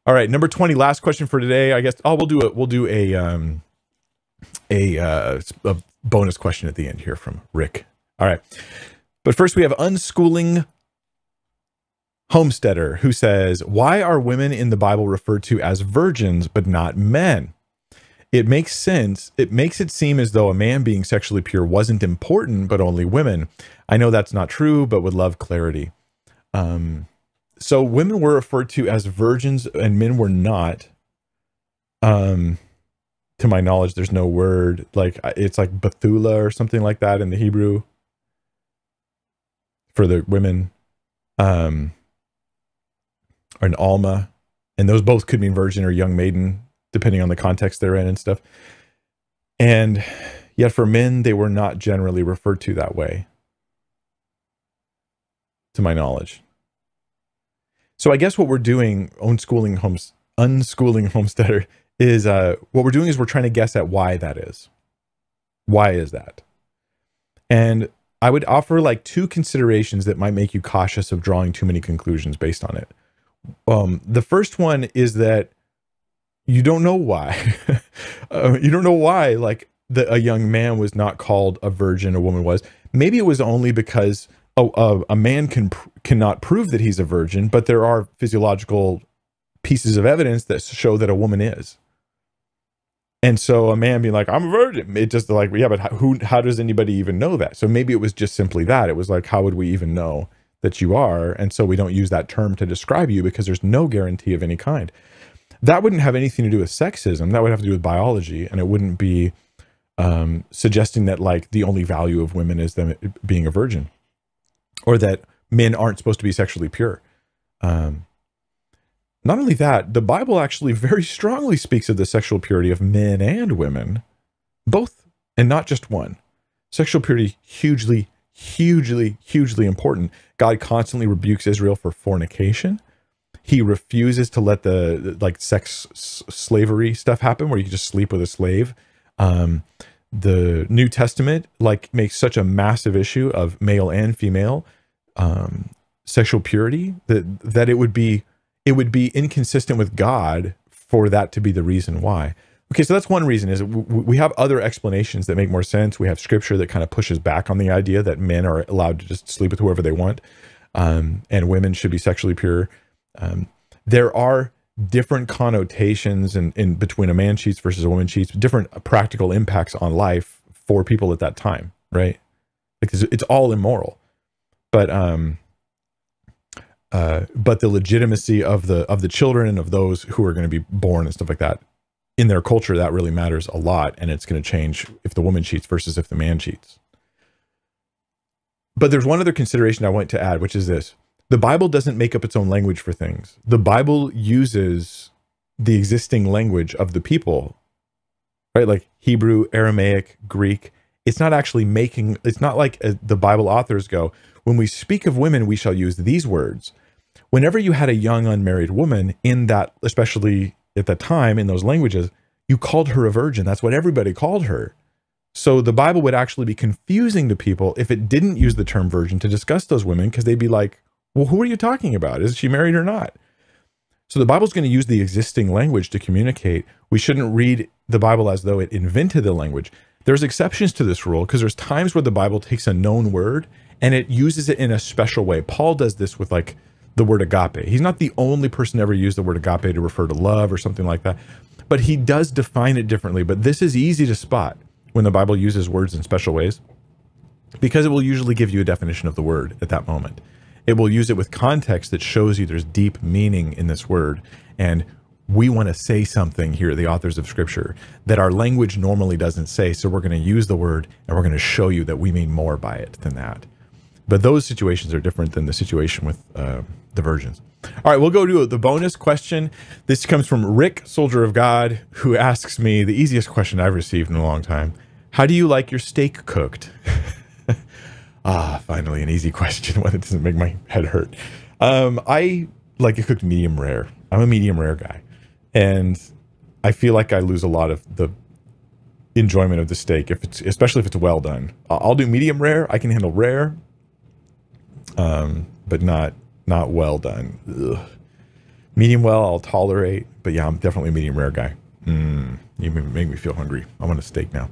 All right, number 20, last question for today. I guess we'll do a bonus question at the end here from Rick. All right. But first we have Unschooling Homesteader, who says, why are women in the Bible referred to as virgins but not men? It makes sense. It makes it seem as though a man being sexually pure wasn't important, but only women. I know that's not true, but would love clarity. So women were referred to as virgins and men were not. To my knowledge, there's no word, like it's like Bethula or something like that in the Hebrew for the women, or an Alma, and those both could mean virgin or young maiden, depending on the context they're in and stuff. And yet for men, they were not generally referred to that way, to my knowledge. So I guess what we're doing, Unschooling Homesteader, is what we're doing is we're trying to guess at why that is. Why is that? And I would offer like two considerations that might make you cautious of drawing too many conclusions based on it. The first one is that you don't know why. You don't know why, like, a young man was not called a virgin, a woman was. Maybe it was only because a man cannot prove that he's a virgin, but there are physiological pieces of evidence that show that a woman is. And so a man being like, I'm a virgin, it just like, yeah, but how does anybody even know that? So maybe it was just simply that. It was like, how would we even know that you are? And so we don't use that term to describe you because there's no guarantee of any kind. That wouldn't have anything to do with sexism. That would have to do with biology. And it wouldn't be suggesting that like the only value of women is them being a virgin, or that men aren't supposed to be sexually pure. Not only that, the Bible actually very strongly speaks of the sexual purity of men and women, both, and not just one. Sexual purity, hugely, hugely, hugely important. God constantly rebukes Israel for fornication. He refuses to let the like sex slavery stuff happen where you can just sleep with a slave. The New Testament like makes such a massive issue of male and female sexual purity that it would be inconsistent with God for that to be the reason why. Okay, so that's one reason, is we have other explanations that make more sense. We have scripture that kind of pushes back on the idea that men are allowed to just sleep with whoever they want, and women should be sexually pure. There are different connotations in between a man cheats versus a woman cheats, different practical impacts on life for people at that time, right? Because it's all immoral. But the legitimacy of the children and of those who are going to be born and stuff like that in their culture, that really matters a lot, and it's going to change if the woman cheats versus if the man cheats. But there's one other consideration I want to add, which is this: the Bible doesn't make up its own language for things. The Bible uses the existing language of the people, right? Like Hebrew, Aramaic, Greek. It's not actually making. It's not like the Bible authors go, when we speak of women, we shall use these words. Whenever you had a young unmarried woman in that, especially at the time in those languages, you called her a virgin. That's what everybody called her. So the Bible would actually be confusing to people if it didn't use the term virgin to discuss those women, because they'd be like, well, who are you talking about? Is she married or not? So the Bible's going to use the existing language to communicate. We shouldn't read the Bible as though it invented the language. There's exceptions to this rule, because there's times where the Bible takes a known word and it uses it in a special way. Paul does this with like the word agape. He's not the only person to ever use the word agape to refer to love or something like that, but he does define it differently. But this is easy to spot when the Bible uses words in special ways, because it will usually give you a definition of the word at that moment. It will use it with context that shows you there's deep meaning in this word. And we want to say something here, the authors of scripture, that our language normally doesn't say. So we're going to use the word and we're going to show you that we mean more by it than that. But those situations are different than the situation with the virgins. All right, we'll go to the bonus question. This comes from Rick, Soldier of God, who asks me the easiest question I've received in a long time. How do you like your steak cooked? Finally, an easy question, one that doesn't make my head hurt. I like it cooked medium rare. I'm a medium rare guy. And I feel like I lose a lot of the enjoyment of the steak, especially if it's well done. I'll do medium rare. I can handle rare, but not well done. Ugh. Medium well, I'll tolerate. But yeah, I'm definitely a medium rare guy. You make me feel hungry. I want a steak now.